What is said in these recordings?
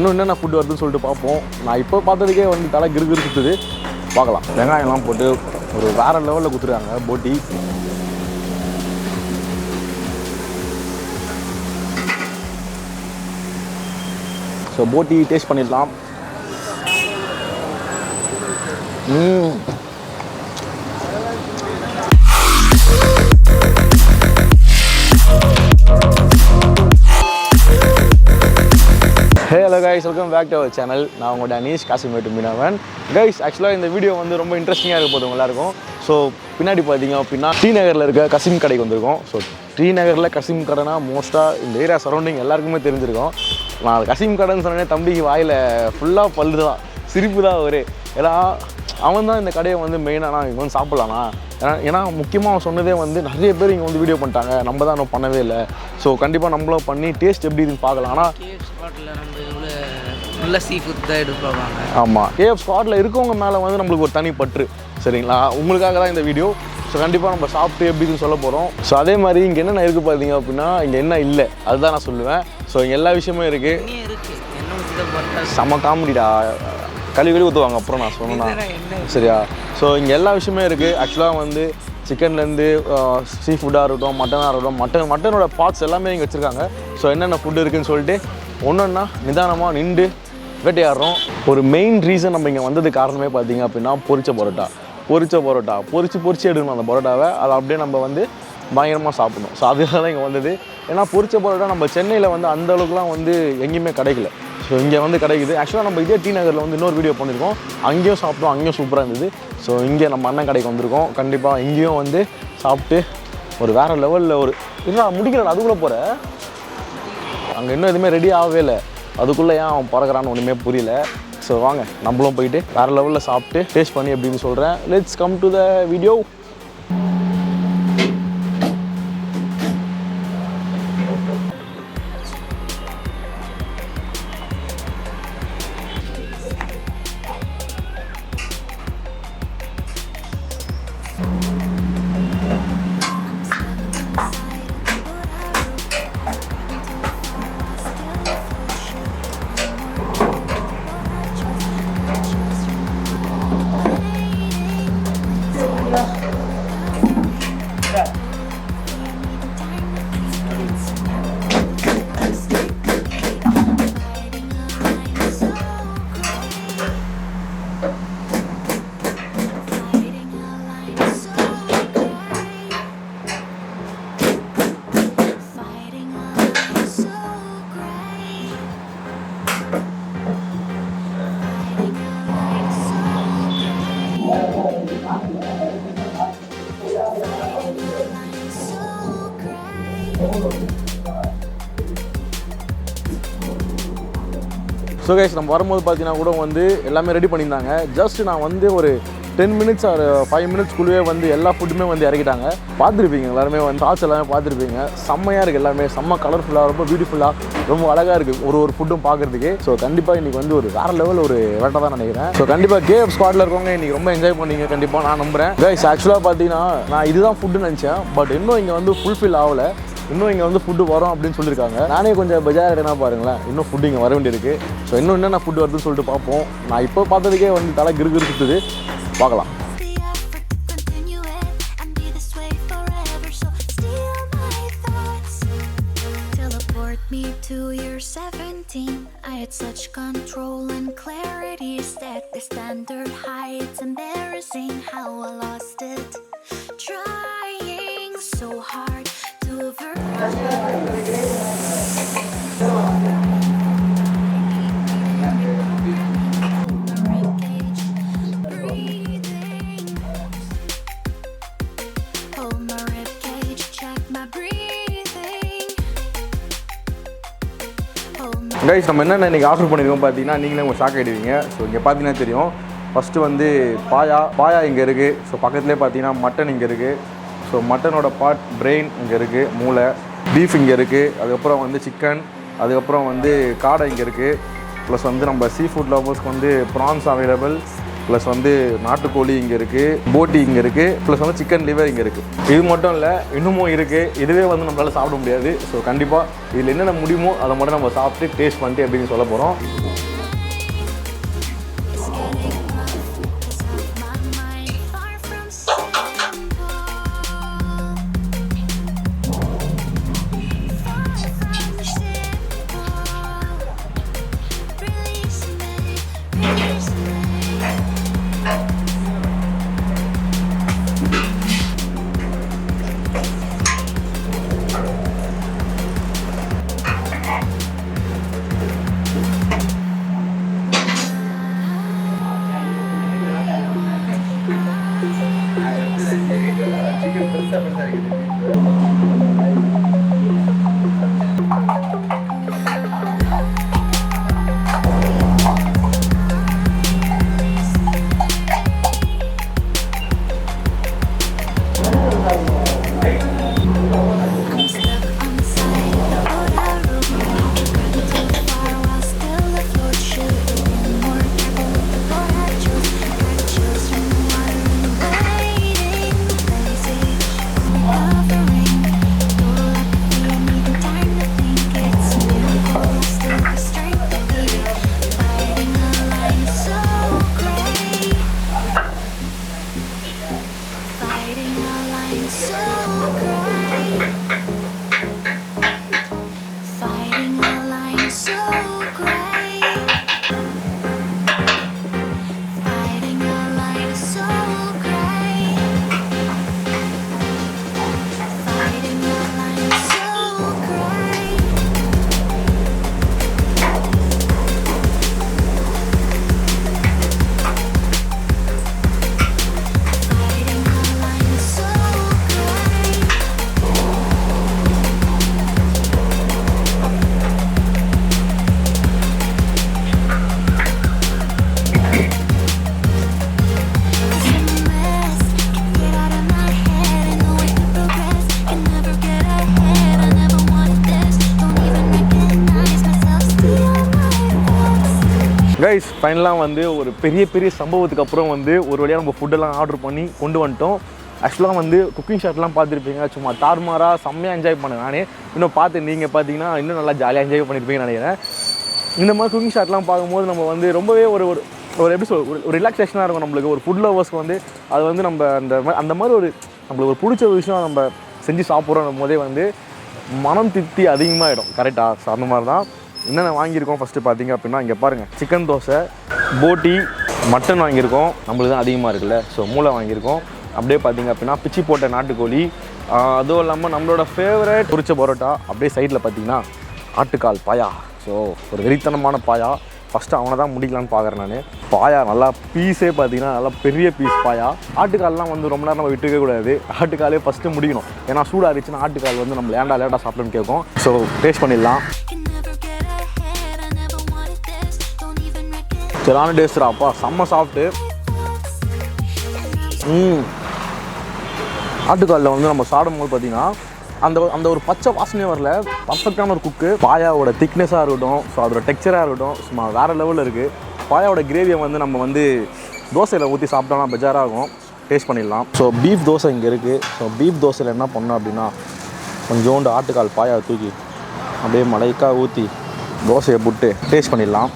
இன்னும் என்னென்ன ஃபுட் வருதுன்னு சொல்லிட்டு பார்ப்போம். நான் இப்போ பார்த்ததுக்கே வந்து தலை கிரு சுற்றுது. பார்க்கலாம். வெங்காயம்லாம் போட்டு ஒரு வேறு லெவலில் கொடுத்துருக்காங்க போட்டி. ஸோ போட்டி டேஸ்ட் பண்ணிடலாம். Hello guys, welcome back to our channel. நான் உங்களோட அனீஷ், காசிமேடு மீனவன். கைஸ், ஆக்சுவலாக இந்த வீடியோ வந்து ரொம்ப இன்ட்ரெஸ்டிங்காக இருக்க போது எல்லாருக்கும். ஸோ பின்னாடி பார்த்தீங்க அப்படின்னா T-NAGARல இருக்க கசிம் கடைக்கு வந்திருக்கோம். ஸோ T-NAGARல கசிம் கடைனா மோஸ்ட்டாக இந்த ஏரியா சரௌண்டிங் எல்லாருக்குமே தெரிஞ்சிருக்கும். நான் கசிம் கடைன்னு சொன்னேன்னே தம்பிக்கு வாயில் ஃபுல்லாக பல்லு தான், சிரிப்பு தான் ஒரு. ஏன்னா அவன் தான் இந்த கடையை வந்து மெயினாக நான் இங்கே வந்து சாப்பிட்லாண்ணா. ஏன்னா முக்கியமாக அவன் சொன்னதே வந்து நிறைய பேர் இங்கே வந்து வீடியோ பண்ணிட்டாங்க, நம்ம தான் இன்னும் பண்ணவே இல்லை. ஸோ கண்டிப்பாக நம்மளும் பண்ணி டேஸ்ட் எப்படி இருக்குன்னு பார்க்கலாம். ஆனால் நல்ல சீ ஃபுட் தான் எடுப்பாங்க. ஆமாம், KF ஸ்பாட்டில் இருக்கவங்க மேலே வந்து நம்மளுக்கு ஒரு தனி பற்று. சரிங்களா, உங்களுக்காக தான் இந்த வீடியோ. ஸோ கண்டிப்பாக நம்ம சாப்பிட்டு எப்படின்னு சொல்ல போகிறோம். ஸோ அதே மாதிரி இங்கே என்னென்ன இருக்குது பார்த்தீங்க அப்படின்னா, இங்கே என்ன இல்லை அதுதான் நான் சொல்லுவேன். ஸோ இங்கே எல்லா விஷயமும் இருக்குது. செம காமெடிடா, கழுவி ஊற்றுவாங்க அப்புறம் நான் சொன்னேன்னா சரியா. ஸோ இங்கே எல்லா விஷயமே இருக்குது. ஆக்சுவலாக வந்து சிக்கன்லேருந்து சீ ஃபுட்டாக இருக்கட்டும், மட்டனாக இருக்கட்டும், மட்டனோட பார்ட்ஸ் எல்லாமே இங்கே வச்சுருக்காங்க. ஸோ என்னென்ன ஃபுட்டு இருக்குதுன்னு சொல்லிட்டு ஒன்றா நிதானமாக நின்று வேட்டையாடுறோம். ஒரு மெயின் ரீசன் நம்ம இங்கே வந்தது காரணமே பார்த்தீங்க அப்படின்னா பொரிச்ச பரோட்டா பொரிச்சு எடுக்கணும் அந்த பரோட்டாவை. அதை அப்படியே நம்ம வந்து பயங்கரமாக சாப்பிடணும். ஸோ அதுக்காக தான் இங்கே வந்தது. ஏன்னா பொரிச்ச பரோட்டா நம்ம சென்னையில் வந்து அந்தளவுக்குலாம் வந்து எங்கேயுமே கிடைக்கல. ஸோ இங்கே வந்து கிடைக்குது. ஆக்சுவலாக நம்ம இதே T-NAGARல வந்து இன்னொரு வீடியோ பண்ணியிருக்கோம், அங்கேயும் சாப்பிட்டோம், அங்கேயும் சூப்பராக இருந்தது. ஸோ இங்கே நம்ம அண்ணன் கடைக்கு வந்திருக்கோம். கண்டிப்பாக இங்கேயும் வந்து சாப்பிட்டு ஒரு வேறு லெவலில் ஒரு இல்லை முடிக்கிறேன். அதுக்குள்ளே போகிற அங்கே இன்னும் எதுவுமே ரெடி ஆகவே இல்லை. அதுக்குள்ளே ஏன் அவன் பறக்கிறான்னு ஒன்றுமே புரியல. ஸோ வாங்க நம்மளும் போயிட்டு வேறு லெவலில் சாப்பிட்டு டேஸ்ட் பண்ணி எப்படின்னு சொல்கிறேன். Let's come to the video. So guys, நம்ம வரும்போது பார்த்தீங்கன்னா கூட வந்து எல்லாமே ரெடி பண்ணியிருந்தாங்க. ஜஸ்ட் நான் வந்து ஒரு 10 மினிட்ஸ் ஒரு 5 மினிட்ஸ்க்குள்ளேயே வந்து எல்லா ஃபுட்டுமே வந்து இறக்கிட்டாங்க. பார்த்துருப்பீங்க எல்லாருமே வந்து ஷார்ட்ஸ் எல்லாமே பார்த்துருப்பீங்க. செம்மையாக இருக்குது, எல்லாமே செம்ம கலர்ஃபுல்லாக, ரொம்ப பியூட்டிஃபுல்லாக, ரொம்ப அழகாக இருக்குது ஒரு ஃபுட்டும் பார்க்குறதுக்கு. ஸோ கண்டிப்பாக இன்றைக்கி வந்து ஒரு வேறு லெவல் ஒரு வேட்டை தான் நினைக்கிறேன். ஸோ கண்டிப்பாக KF ஸ்பாட்டில் இருக்கவங்க இன்றைக்கி ரொம்ப என்ஜாய் பண்ணிங்க கண்டிப்பாக நான் நம்புகிறேன். கைஸ், ஆக்சுவலாக பார்த்தீங்கன்னா நான் இதுதான் ஃபுட்டுன்னு நினச்சேன். பட் இன்னும் இங்கே வந்து ஃபுல்ஃபில் ஆகலை. இன்னும் இங்கே வந்து ஃபுட்டு வரும் அப்படின்னு சொல்லியிருக்காங்க. நானே கொஞ்சம் பஜார் என்ன பாருங்களேன், இன்னும் ஃபுட்டு இங்கே வர வேண்டியிருக்கு. ஸோ இன்னும் என்னென்ன ஃபுட்டு வருதுன்னு சொல்லிட்டு பார்ப்போம். நான் இப்போ பார்த்ததுக்கே வந்து தலை கிரு சுற்றுது. பார்க்கலாம். I had such control and clarity, set the standard high. It's embarrassing how I lost it, trying so hard to avert. Guys, நம்ம என்னென்ன இன்றைக்கி ஆர்டர் பண்ணியிருக்கோம் பார்த்தீங்கன்னா நீங்களே உங்கள் ஷாக் ஆகிடுவீங்க. ஸோ இங்கே பார்த்தீங்கன்னா தெரியும். ஃபஸ்ட்டு வந்து பாயா இங்கே இருக்குது. ஸோ பக்கத்துலேயே பார்த்தீங்கன்னா மட்டன் இங்கே இருக்குது. ஸோ மட்டனோட பார்ட் பிரெயின் இங்கே இருக்குது, மூளை, பீஃப் இங்கே இருக்குது. அதுக்கப்புறம் வந்து சிக்கன், அதுக்கப்புறம் வந்து காடை இங்கே இருக்குது. ப்ளஸ் வந்து நம்ம சீ ஃபுட் லவர்ஸ்க்கு வந்து ப்ரான்ஸ் அவைலபிள், ப்ளஸ் வந்து நாட்டுக்கோழி இங்கே இருக்குது, போட்டி இங்கே இருக்குது, ப்ளஸ் வந்து சிக்கன் லிவர் இங்கே இருக்குது. இது மட்டும் இல்லை, இன்னமும் இருக்குது. இதுவே வந்து நம்மளால் சாப்பிட முடியாது. ஸோ கண்டிப்பாக இதில் என்னென்ன முடியுமோ அதை மட்டும் நம்ம சாப்பிட்டு டேஸ்ட் பண்ணிட்டு அப்படின்னு சொல்ல போகிறோம். கைஸ் ஃபைனலாக வந்து ஒரு பெரிய சம்பவத்துக்கு அப்புறம் வந்து ஒரு வழியாக நம்ம ஃபுட்டெல்லாம் ஆர்டர் பண்ணி கொண்டு வந்துட்டோம். ஆக்சுவலாக வந்து குக்கிங் ஷாட்லாம் பார்த்துருப்பீங்க, சும்மா தாறுமாறாக செம்மையாக என்ஜாய் பண்ணேன் நானே. இன்னும் பார்த்து நீங்கள் பார்த்தீங்கன்னா இன்னும் நல்லா ஜாலியாக என்ஜாய் பண்ணியிருப்பீங்கன்னு நினைக்கிறேன். இந்த மாதிரி குக்கிங் ஷாட்லாம் பார்க்கும்போது நம்ம வந்து ரொம்பவே ஒரு எப்படி ஒரு ரிலாக்ஸேஷனாக இருக்கும் நம்மளுக்கு. ஒரு ஃபுட் லவர்ஸ்க்கு வந்து அது வந்து நம்ம அந்த மாதிரி ஒரு நம்மளுக்கு ஒரு பிடிச்ச ஒரு விஷயம் நம்ம செஞ்சு சாப்பிட்றோம் போதே வந்து மனம் திருப்தி அதிகமாகிடும். கரெக்டாக? ஸோ அந்த மாதிரி தான் என்னென்ன வாங்கியிருக்கோம் ஃபஸ்ட்டு பார்த்தீங்க அப்படின்னா, இங்கே பாருங்கள், சிக்கன் தோசை, போட்டி, மட்டன் வாங்கியிருக்கோம், நம்மளுக்கு தான் அதிகமாக இருக்குல்ல. ஸோ மூளை வாங்கியிருக்கோம். அப்படியே பார்த்தீங்க அப்படின்னா பிச்சி போட்ட நாட்டுக்கோழி, அதுவும் இல்லாமல் நம்மளோட ஃபேவரட் பொரிச்ச பரோட்டா. அப்படியே சைடில் பார்த்தீங்கன்னா ஆட்டுக்கால் பாயா. ஸோ ஒரு வெறித்தனமான பாயா. ஃபஸ்ட்டு அவனை தான் முடிக்கலான்னு பார்க்குறேன் நான். பாயா நல்லா பீஸே பார்த்தீங்கன்னா நல்லா பெரிய பீஸ் பாயா. ஆட்டுக்கால்லாம் வந்து ரொம்ப நேரம் நம்ம விட்டுக்கவே கூடாது. ஆட்டுக்காலே ஃபஸ்ட்டு முடிக்கணும். ஏன்னா சூடாக இருந்துச்சுன்னா ஆட்டுக்கால் வந்து நம்ம லேட்டாக சாப்பிட்டோன்னு கேட்கும். ஸோ டேஸ்ட் பண்ணிடலாம். சரியான டேஸ்ட்ராப்பா, செம்ம சாஃப்ட்டு. ஆட்டுக்காலில் வந்து நம்ம சாப்பிடும்போது பார்த்தீங்கன்னா அந்த ஒரு பச்சை வாசனையே வரல. பர்ஃபெக்டான ஒரு குக்கு. பாயாவோட திக்னஸாக இருக்கட்டும், ஸோ அதோட டெக்ஸ்சராக இருக்கட்டும், சும்மா வேறு லெவலில் இருக்குது. பாயாவோட கிரேவியை வந்து நம்ம வந்து தோசையில் ஊற்றி சாப்பிட்டோம்னா பெஜாராக இருக்கும். டேஸ்ட் பண்ணிடலாம். ஸோ பீஃப் தோசை இங்கே இருக்குது. ஸோ பீஃப் தோசையில் என்ன பண்ணோம் அப்படின்னா, கொஞ்சோண்டு ஆட்டுக்கால் பாயாவை தூக்கி அப்படியே மலைக்காக ஊற்றி தோசையை போட்டு டேஸ்ட் பண்ணிடலாம்.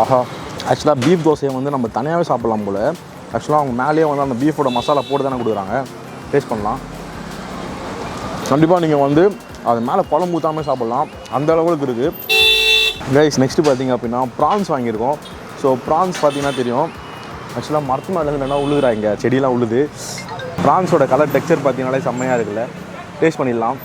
ஆஹா, ஆக்சுவலாக பீஃப் தோசையை வந்து நம்ம தனியாகவே சாப்பிட்லாம் போல். ஆக்சுவலாக அவங்க மேலேயே வந்து அந்த பீஃபோட மசாலா போட்டு தானே கொடுக்குறாங்க. டேஸ்ட் பண்ணலாம். கண்டிப்பாக நீங்கள் வந்து அது மேலே குழம்பு ஊற்றாமல் சாப்பிட்லாம், அந்த அளவுக்கு இருக்குது. கைஸ் நெக்ஸ்ட்டு பார்த்தீங்க அப்படின்னா ப்ரான்ஸ் வாங்கியிருக்கோம். ஸோ ப்ரான்ஸ் பார்த்தீங்கன்னா தெரியும், ஆக்சுவலாக மரத்து மேலேருந்து நல்லா உழுதுறாங்க, செடியெலாம் உழுது. ப்ரான்ஸோட கலர் டெக்ஸ்சர் பார்த்தீங்கன்னாலே செம்மையாக இருக்குல்ல. டேஸ்ட் பண்ணிடலாம்.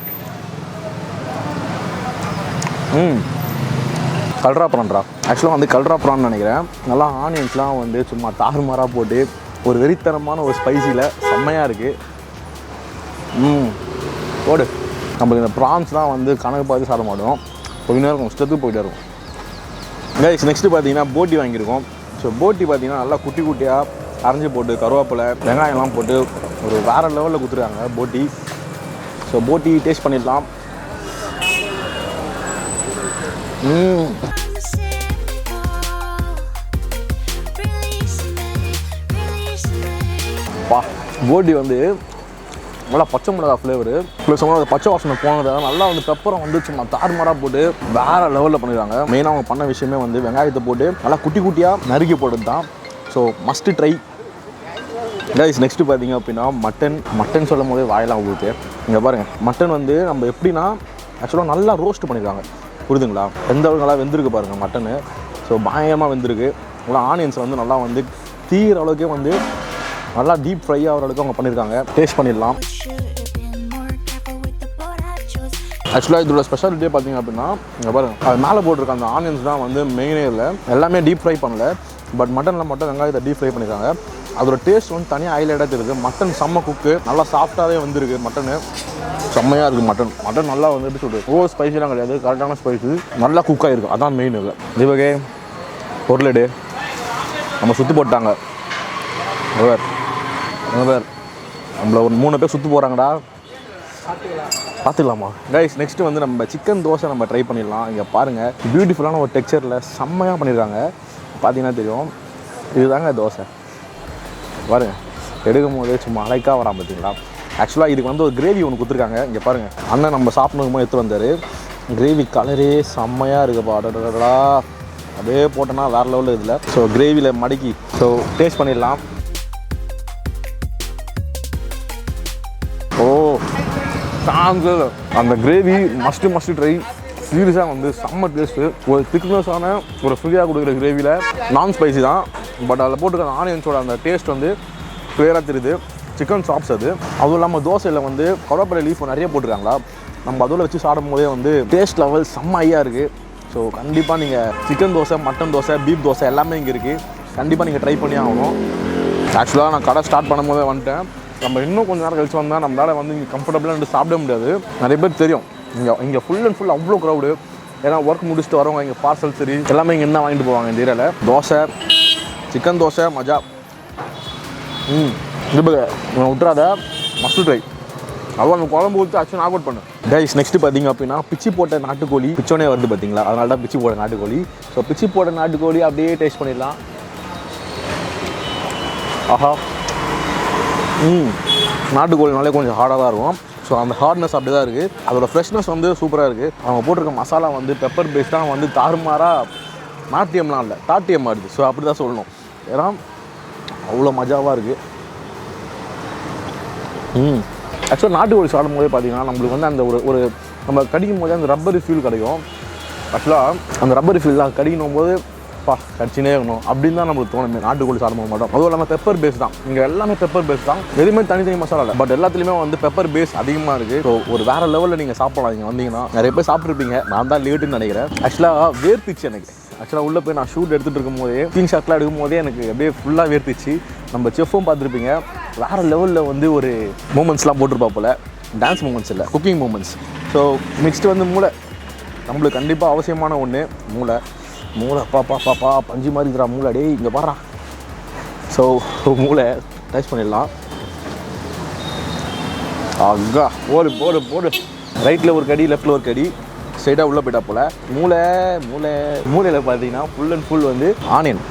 கல்ரா ப்ரான்ரா. ஆக்சுவலாக வந்து கல்ரா ப்ரான்னு நினைக்கிறேன். நல்லா ஆனியன்ஸ்லாம் வந்து சும்மா தாறுமாறாக போட்டு ஒரு வெறித்தனமான ஒரு ஸ்பைசியில் செம்மையாக இருக்குது. போடு. நம்மளுக்கு இந்த ப்ரான்ஸ்லாம் வந்து கணக்கு பார்த்து சாப்பிட மாட்டோம், கொஞ்ச நேரம் இஷ்டத்துக்கு போயிட்டே இருக்கும். கைஸ் நெக்ஸ்ட்டு பார்த்தீங்கன்னா போட்டி வாங்கியிருக்கோம். ஸோ போட்டி பார்த்தீங்கன்னா நல்லா குட்டி குட்டியாக அரைஞ்சி போட்டு கருவேப்பிலை வெங்காயம்லாம் போட்டு ஒரு வேறு லெவலில் கொடுத்துருக்காங்க போட்டி. ஸோ போட்டி டேஸ்ட் பண்ணிடலாம். பா போட்டி வந்து நல்லா பச்சை மிளகா ஃப்ளேவரு ப்ளஸ் வந்து பச்சை வாசனை போனது நல்லா வந்து பெப்பரை வந்து சும்மா தாறுமாறாக போட்டு வேறு லெவலில் பண்ணிடுறாங்க. மெயினாக அவங்க பண்ண விஷயமே வந்து வெங்காயத்தை போட்டு நல்லா குட்டி குட்டியாக நறுக்கி போட்டது தான். So must try guys. Next பார்த்தீங்க அப்படின்னா மட்டன் சொல்லும் போதே வாயெல்லாம் ஊற்று. இங்கே பாருங்கள், மட்டன் வந்து நம்ம எப்படின்னா ஆக்சுவலாக நல்லா ரோஸ்ட் பண்ணியிருக்காங்க, புரியுதுங்களா? எந்த அளவுக்கு நல்லா வெந்திருக்கு பாருங்கள் மட்டனு. ஸோ பயங்கரமாக வெந்திருக்கு. நல்லா ஆனியன்ஸ் வந்து நல்லா வந்து தீர அளவுக்கே வந்து நல்லா டீப் ஃப்ரை ஆகிற அளவுக்கு அவங்க பண்ணியிருக்காங்க. டேஸ்ட் பண்ணிடலாம். ஆக்சுவலாக இதோட ஸ்பெஷாலிட்டியே பார்த்தீங்க அப்படின்னா இங்கே பாருங்கள், அது மேலே போட்டிருக்க அந்த ஆனியன்ஸ் தான் வந்து மெயினே இல்லை. எல்லாமே டீப் ஃப்ரை பண்ணல, பட் மட்டனில் மட்டும் வெங்காயத்தை டீப் ஃப்ரை பண்ணியிருக்காங்க. அதோட டேஸ்ட் வந்து தனியாக ஹைலைட்டாக தெரியுது. மட்டன் செம்ம குக்கு, நல்லா சாஃப்டாகவே வந்துருக்கு. மட்டனு செம்மையாக இருக்குது. மட்டன் நல்லா வந்து எப்படி சொல்கிறது, ஓவர் ஸ்பைசிலாம் கிடையாது, கரெக்டான ஸ்பைஸு, நல்லா குக்காக இருக்கும். அதான் மெயின் இல்லை. தீபகே பொருளெடு நம்ம சுற்றி போட்டாங்க பேர் நம்மள ஒரு 3 பேர் சுற்று போகிறாங்கடா, பார்த்துக்கலாமா கைஸ்? நெக்ஸ்ட்டு வந்து நம்ம சிக்கன் தோசை நம்ம ட்ரை பண்ணிடலாம். இங்கே பாருங்கள், பியூட்டிஃபுல்லான ஒரு டெக்ஸ்சரில் செம்மையாக பண்ணியிருக்காங்க. பார்த்தீங்கன்னா தெரியும், இதுதாங்க தோசை. பாருங்கள், எடுக்கும் போதே சும்மா அழைக்காக வரான் பார்த்தீங்களா? ஆக்சுவலாக இதுக்கு வந்து ஒரு கிரேவி ஒன்று கொடுத்துருக்காங்க. இங்கே பாருங்கள், அண்ணன் நம்ம சாப்பிடணும் எடுத்து வந்தார். கிரேவி கலரே செம்மையாக இருக்குப்பா. அடடா, அப்படியே போட்டோன்னா வேறு லெவலில் இதில். ஸோ கிரேவியில் மடக்கி ஸோ டேஸ்ட் பண்ணிடலாம். ஓ சாங்கு அந்த கிரேவி மஸ்ட்டு ட்ரை. சீரியஸாக வந்து செம்ம டேஸ்ட்டு. ஒரு திக்னஸான ஒரு ஃப்ரீயாக கொடுக்குற கிரேவியில் நான் ஸ்பைசி தான், பட் அதில் போட்டுருக்க ஆனியன்ஸோட அந்த டேஸ்ட் வந்து கிளியராக தெரியுது. சிக்கன் சாப்ஸ் அதுவும் இல்லாமல் தோசையில் வந்து கருவேப்பிலை லீஃப் நிறைய போட்டுருக்காங்களா, நம்ம அதில் வச்சு சாப்பிடும் போதே வந்து டேஸ்ட் லெவல் செம்ம ஹையாக இருக்குது. ஸோ கண்டிப்பாக நீங்கள் chicken dosa, mutton dosa, beef dosa எல்லாமே இங்கே இருக்குது. கண்டிப்பாக நீங்கள் ட்ரை பண்ணி ஆகணும். ஆக்சுவலாக நான் கடை ஸ்டார்ட் பண்ணும்போதே வந்துட்டேன். நம்ம இன்னும் கொஞ்சம் நேரம் கழிச்சு வந்தால் நம்மளால் வந்து இங்கே கம்ஃபர்டபுளாக வந்து சாப்பிட முடியாது. நிறைய பேர் தெரியும் இங்கே ஃபுல் அண்ட் ஃபுல் அவ்வளோ க்ரௌடு. ஏன்னா ஒர்க் முடிச்சுட்டு வரவங்க இங்கே பார்சல் சரி எல்லாமே இங்கே என்ன வாங்கிட்டு போவாங்க இந்த ஏரியாவில். தோசை, சிக்கன் தோசை மஜா. இது விட்டுறாத, மஸ்ட் ட்ரை. அவ்வளோ அந்த குழம்பு ஊற்றி ஆக்சுவலாக நாக் அவுட் பண்ணு கைஸ். நெக்ஸ்ட்டு பார்த்தீங்க அப்படின்னா பிச்சி போட்ட நாட்டுக்கோழி. பிச்சோனே வருது பார்த்தீங்களா, அதனால தான் பிச்சி போட்ட நாட்டுக்கோழி. ஸோ பிச்சி போட்ட நாட்டுக்கோழி அப்படியே டேஸ்ட் பண்ணிடலாம். ஆஹா, நாட்டுக்கோழினாலே கொஞ்சம் ஹார்டாக தான் இருக்கும். ஸோ அந்த ஹார்ட்னஸ் அப்படி தான் இருக்குது. அதோட ஃப்ரெஷ்னஸ் வந்து சூப்பராக இருக்குது. அவங்க போட்டிருக்க மசாலா வந்து பெப்பர் பேஸ்ட் தான் வந்து தாறுமாறாக நாட்டியம்லாம் இல்லை, தாட்டியம் ஆடுது. ஸோ அப்படி தான் சொல்லணும். ஏன்னா அவ்வளோ மஜாவாக இருக்குது. ஆக்சுவலாக நாட்டுக்கோழி சாப்பிடும் போதே பார்த்தீங்கன்னா நம்மளுக்கு வந்து அந்த ஒரு நம்ம கடிக்கும் போதே அந்த ரப்பரி ஃபீல் கிடைக்கும். ஆக்சுவலாக அந்த ரப்பரி ஃபீல்லாம் கடிக்கணும் போது கடிச்சினே இருக்கணும் அப்படின்னு தான் நம்மளுக்கு தோணுமே. நாட்டுக்கோழி சாப்பிட மாட்டோம். அதுவும் இல்லாமல் பெப்பர் பேஸ் தான் இங்கே எல்லாமே. பெப்பர் பேஸ் தான், எதுவுமே தனித்தனி மசாலா இல்லை, பட் எல்லாத்துலேயுமே வந்து பெப்பர் பேஸ் அதிகமாக இருக்குது. ஸோ ஒரு வேறு லெவலில் நீங்கள் சாப்பிடலாம். இங்கே வந்தீங்கன்னா நிறைய பேர் சாப்பிட்ருப்பீங்க, நான் தான் லேட்டுன்னு நினைக்கிறேன். ஆக்சுவலாக வேர்த்திச்சு எனக்கு. ஆக்சுவலாக உள்ளே போய் நான் ஷூட் எடுத்துகிட்டு இருக்கும் போதே, கிங் ஷாட்லாம் எடுக்கும் போதே எனக்கு அப்படியே ஃபுல்லாக வேர்த்திச்சு. நம்ம செஃப்பும் பார்த்துருப்பீங்க, வேறு லெவலில் வந்து ஒரு மூமெண்ட்ஸ்லாம் போட்டிருப்பா போல். டான்ஸ் மூமெண்ட்ஸ் இல்லை, குக்கிங் மூமெண்ட்ஸ். ஸோ நெக்ஸ்ட்டு வந்து மூளை. நம்மளுக்கு கண்டிப்பாக அவசியமான ஒன்று மூளை. பாப்பா பஞ்சு மாதிரி இருக்கிறா மூளை. டே இங்கே பாடுறா. ஸோ மூளை டேஸ்ட் பண்ணிடலாம். அக்கா போடு. ரைட்டில் ஒரு கடி, லெஃப்டில் ஒரு கடி, ஸ்ட்ரைட்டாக உள்ளே போயிட்டா போல். மூளையில் பார்த்தீங்கன்னா ஃபுல் அண்ட் ஃபுல் வந்து ஆனியன்,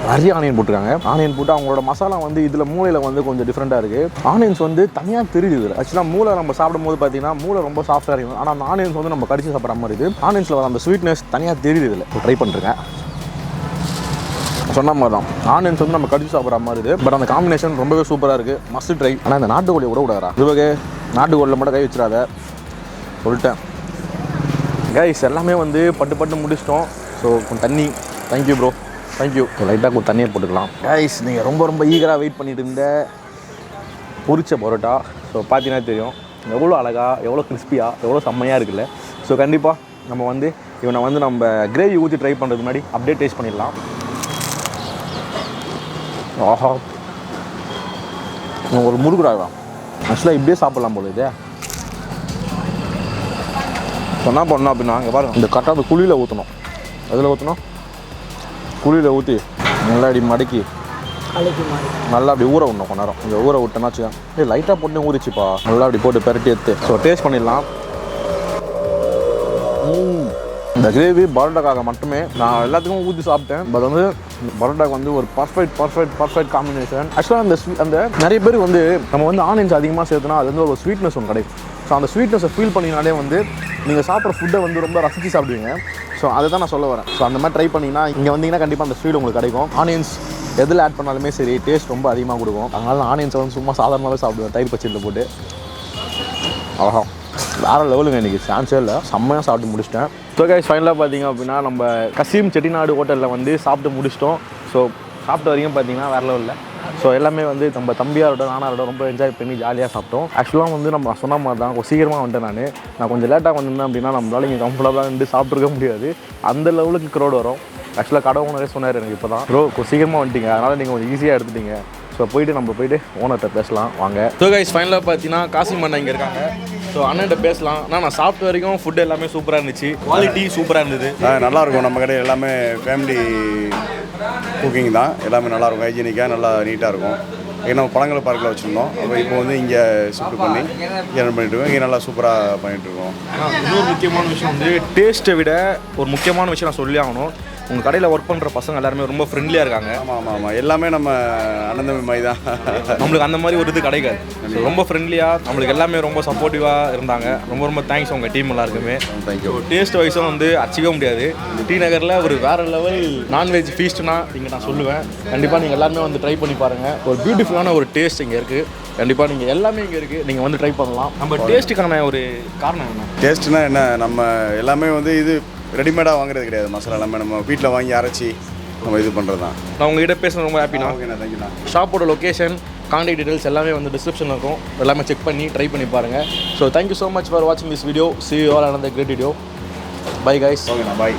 நிறைய ஆனியன் போட்டுருக்காங்க. ஆனியன் போட்டு அவங்களோட மசாலா வந்து இதில் மூளையில் வந்து கொஞ்சம் டிஃப்ரெண்ட்டாக இருக்குது. ஆனியன்ஸ் வந்து தனியாக தெரியுது இதில். ஆக்சுவலாக மூளை நம்ம சாப்பிடும் போது பார்த்தீங்கன்னா மூளை ரொம்ப சாஃப்டாக இருக்கும். ஆனால் அந்த ஆனியன்ஸ் வந்து நம்ம கடிச்சு சாப்பிட்ற மாதிரி இருக்குது. ஆனியன்ஸில் வர அந்த ஸ்வீட்னஸ் தனியாக தெரியுது இதில். ட்ரை பண்ணுறேங்க. சொன்ன மாதிரி தான் ஆனியன்ஸ் வந்து நம்ம கடிச்சு சாப்பிட்ற மாதிரி இருக்குது. பட் அந்த காம்பினேஷன் ரொம்பவே சூப்பராக இருக்குது. Must try. ஆனால் இந்த நாட்டுக்கோழியை விட விடாதா இதுவகை, நாட்டுக்கோழியில் மட்டும் கை வச்சிடாத சொல்லிட்டேன் கைஸ். எல்லாமே வந்து பட்டு முடிச்சிட்டோம். ஸோ கொஞ்சம் தண்ணி. Thank you bro, thank you. லைட்டாக கொஞ்சம் தண்ணியை போட்டுக்கலாம் கைஸ். நீங்கள் ரொம்ப ஈகராக வெயிட் பண்ணிட்டு இருந்த பொரிச்ச பரோட்டா. ஸோ பார்த்தீங்கன்னா தெரியும் எவ்வளோ அழகாக, எவ்வளோ கிறிஸ்பியாக, எவ்வளோ செம்மையாக இருக்குல்ல. ஸோ கண்டிப்பாக நம்ம வந்து இவனை வந்து நம்ம கிரேவி ஊற்றி ட்ரை பண்ணுறதுக்கு முன்னாடி அப்படியே டேஸ்ட் பண்ணிடலாம். ஆஹா, ஒரு முறுக்குறாதான். ஆக்சுவலாக இப்படியே சாப்பிட்லாம் போல இது. என்ன பண்ணணும் அப்படின்னா இங்கே பாருங்கள், இந்த கட்டாத குழியில் ஊற்றணும். அதில் ஊற்றணும், குழியில் ஊற்றி நல்லா அப்படி மடக்கி நல்லா அப்படி ஊற விடணும். கொஞ்ச நேரம் இங்கே ஊற விட்டேன்னாச்சு. லைட்டாக போட்டு ஊறிச்சுப்பா. நல்லா அப்படி போட்டு பெரட்டி எடுத்து ஸோ டேஸ்ட் பண்ணிடலாம். இந்த கிரேவி பரோட்டாக்காக மட்டுமே நான் எல்லாத்துக்கும் ஊற்றி சாப்பிட்டேன். பட் வந்து பரோட்டாக்கு வந்து ஒரு பர்ஃபெக்ட் காம்பினேஷன். ஆக்சுவலாக அந்த நிறைய பேர் வந்து நம்ம வந்து ஆனியன்ஸ் அதிகமாக சேர்த்துனா அது வந்து ஒரு ஸ்வீட்னஸ் ஒன்று கிடைக்கும். ஸோ அந்த ஸ்வீட்னஸை ஃபீல் பண்ணினாலே வந்து நீங்கள் சாப்பிட்ற ஃபுட்டை வந்து ரொம்ப ரசித்து சாப்பிடுவீங்க. ஸோ அதை தான் நான் சொல்ல வரேன். ஸோ அந்த மாதிரி ட்ரை பண்ணிங்கன்னா இங்கே வந்தீங்கன்னா கண்டிப்பாக அந்த ஃபீல் உங்களுக்கு கிடைக்கும். ஆனியன்ஸ் எதில் ஆட் பண்ணாலுமே சரி டேஸ்ட் ரொம்ப அதிகமாக கொடுக்கும். அதனால் ஆனியன்ஸை வந்து சும்மா சாதாரணமாகவே சாப்பிடுவேன் தயிர் பச்சடியில் போட்டு. அழகா வேறு லெவலுங்க இன்றைக்கி சான்ஸே இல்லை, செம்மையாக சாப்பிட்டு முடிச்சிட்டேன். ஸோ கைஸ் ஃபைனலாக பார்த்தீங்க அப்படின்னா நம்ம கசீம் செட்டிநாடு ஹோட்டலில் வந்து சாப்பிட்டு முடிச்சிட்டோம். ஸோ சாப்பிட்ட வரைக்கும் பார்த்தீங்கன்னா வேறு லெவலில். ஸோ எல்லாமே வந்து நம்ம தம்பியாரோட நானாரோட ரொம்ப என்ஜாய் பண்ணி ஜாலியாக சாப்பிட்டோம். ஆக்சுவலாக வந்து நம்ம சொன்ன மாதிரி தான் சீக்கிரமாக வந்துட்டேன். நான் கொஞ்சம் லேட்டாக வந்திருந்தேன் அப்படின்னா நம்மளால இங்கே கம்ஃபர்டபுளாக இருந்து சாப்பிட்ருக்க முடியாது. அந்த லெவலுக்கு க்ரௌட் வரும். ஆக்சுவலாக கடை ஓனரே சொன்னார் எனக்கு இப்போ தான், ப்ரோ சீக்கிரமாக வந்துட்டீங்க, அதனால் நீங்கள் கொஞ்சம் ஈஸியாக எடுத்துட்டீங்க. ஸோ நம்ம போயிட்டு ஓனர்கிட்ட பேசலாம் வாங்க. ஸோ கைஸ் ஃபைனலாக பார்த்தீங்கன்னா காசிம் அண்ணா இங்கே இருக்காங்க. ஸோ அண்ணன்ட்ட பேசலாம். நான் சாப்பிட்ட வரைக்கும் ஃபுட் எல்லாமே சூப்பராக இருந்துச்சு, குவாலிட்டி சூப்பராக இருந்தது. நல்லாயிருக்கும். நம்ம கடை எல்லாமே ஃபேமிலி குக்கிங் தான், எல்லாமே நல்லாயிருக்கும். ஹைஜீனிக்காக நல்லா நீட்டாக இருக்கும். ஏன்னா பழங்களை பார்க்கில் வச்சுருந்தோம், அப்போ இப்போ வந்து இங்கே ஷிஃப்ட் பண்ணி இங்கே ரன் பண்ணிட்டுருக்கோம். இங்கே நல்லா சூப்பராக பண்ணிகிட்ருக்கோம். இன்னொரு முக்கியமான விஷயம் வந்து டேஸ்ட்டை விட ஒரு முக்கியமான விஷயம் நான் சொல்லி ஆகணும். உங்கள் கடையில் ஒர்க் பண்ணுற பசங்க எல்லாருமே ரொம்ப ஃப்ரெண்ட்லியாக இருக்காங்க. ஆமாம் எல்லாமே நம்ம அண்ணன் மாதிரி தான். நம்மளுக்கு அந்த மாதிரி ஒரு இது கிடைக்காது. ரொம்ப ஃப்ரெண்ட்லியாக நம்மளுக்கு எல்லாமே ரொம்ப சப்போர்ட்டிவாக இருந்தாங்க. ரொம்ப தேங்க்ஸ் உங்கள் டீம் எல்லாருக்குமே. தேங்க்யூ. டேஸ்ட் வைஸும் வந்து அச்சிக்க முடியாது. டி நகரில் ஒரு வேறு லெவல் நான்வெஜ் ஃபீஸ்ட்னா இங்கே நான் சொல்லுவேன். கண்டிப்பாக நீங்கள் எல்லாருமே வந்து ட்ரை பண்ணி பாருங்கள். ஒரு பியூட்டிஃபுல்லான ஒரு டேஸ்ட் இங்கே இருக்குது. கண்டிப்பாக நீங்கள் எல்லாமே இங்கே இருக்குது, நீங்கள் வந்து ட்ரை பண்ணலாம். நம்ம டேஸ்ட்டுக்கான ஒரு காரணம் என்ன? டேஸ்ட்னா என்ன, நம்ம எல்லாமே வந்து இது ரெடிமேடாக வாங்குறது கிடையாது. மசாலா எல்லாமே நம்ம வீட்டில் வாங்கி அரைச்சி நம்ம இது பண்ணுறது தான். நான் உங்ககிட்ட பேசுகிறது ரொம்ப ஹாப்பினா. ஓகேண்ணா, தேங்க்யூண்ணா. ஷாப்போட லொக்கேஷன், கான்டாக்ட் டீடைல்ஸ் எல்லாமே வந்து டிஸ்கிரிப்ஷனில் இருக்கும். எல்லாமே செக் பண்ணி ட்ரை பண்ணி பாருங்கள். So thank you so much for வாட்சிங் this video. See you all another great video. Bye guys. ஓகேண்ணா, பாய்.